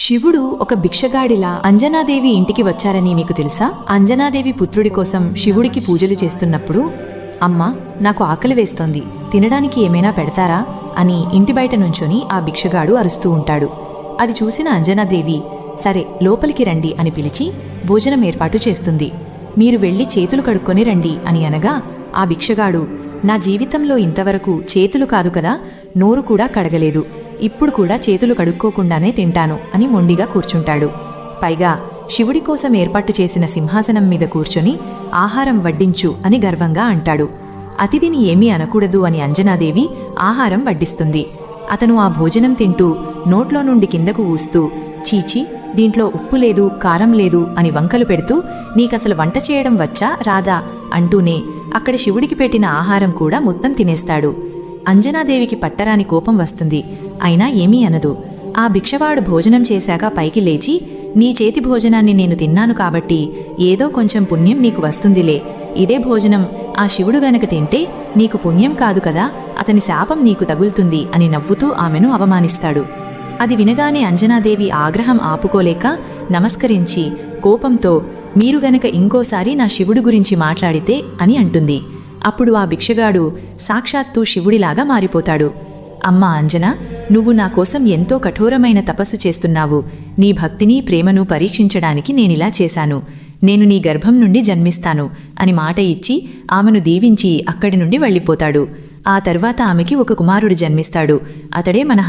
శివుడు ఒక భిక్షగాడిలా అంజనాదేవి ఇంటికి వచ్చారని మీకు తెలుసా? అంజనాదేవి పుత్రుడి కోసం శివుడికి పూజలు చేస్తున్నప్పుడు, అమ్మా, నాకు ఆకలి వేస్తోంది, తినడానికి ఏమైనా పెడతారా అని ఇంటి బయట నుంచొని ఆ భిక్షగాడు అరుస్తూ ఉంటాడు. అది చూసిన అంజనాదేవి, సరే లోపలికి రండి అని పిలిచి భోజనం ఏర్పాటు చేస్తుంది. మీరు వెళ్లి చేతులు కడుక్కొని రండి అని అనగా ఆ భిక్షగాడు, నా జీవితంలో ఇంతవరకు చేతులు కాదు కదా, నోరు కూడా కడగలేదు, ఇప్పుడు కూడా చేతులు కడుక్కోకుండానే తింటాను అని మొండిగా కూర్చుంటాడు. పైగా శివుడి కోసం ఏర్పాటు చేసిన సింహాసనం మీద కూర్చొని ఆహారం వడ్డించు అని గర్వంగా అంటాడు. అతిథిని ఏమీ అనకూడదు అని అంజనాదేవి ఆహారం వడ్డిస్తుంది. అతను ఆ భోజనం తింటూ నోట్లో నుండి కిందకు ఊస్తూ, చీచీ, దీంట్లో ఉప్పు లేదు, కారం లేదు అని వంకలు పెడుతూ, నీకసలు వంట చేయడం వచ్చా రాదా అంటూనే అక్కడ శివుడికి పెట్టిన ఆహారం కూడా మొత్తం తినేస్తాడు. అంజనాదేవికి పట్టరాని కోపం వస్తుంది. అయినా ఏమీ అనదు. ఆ భిక్షవాడు భోజనం చేశాక పైకి లేచి, నీ చేతి భోజనాన్ని నేను తిన్నాను కాబట్టి ఏదో కొంచెం పుణ్యం నీకు వస్తుందిలే, ఇదే భోజనం ఆ శివుడు గనక తింటే నీకు పుణ్యం కాదు కదా, అతని శాపం నీకు తగులుతుంది అని నవ్వుతూ ఆమెను అవమానిస్తాడు. అది వినగానే అంజనాదేవి ఆగ్రహం ఆపుకోలేక నమస్కరించి కోపంతో, మీరు గనక ఇంకోసారి నా శివుడు గురించి మాట్లాడితే అని అంటుంది. అప్పుడు ఆ భిక్షగాడు సాక్షాత్తు శివుడిలాగా మారిపోతాడు. అమ్మా అంజనా, నువ్వు నా కోసం ఎంతో కఠోరమైన తపస్సు చేస్తున్నావు. నీ భక్తిని ప్రేమను పరీక్షించడానికి నేనిలా చేశాను. నేను నీ గర్భం నుండి జన్మిస్తాను అని మాట ఇచ్చి ఆమెను దీవించి అక్కడి నుండి వెళ్ళిపోతాడు. ఆ తర్వాత ఆమెకి ఒక కుమారుడు జన్మిస్తాడు. అతడే మన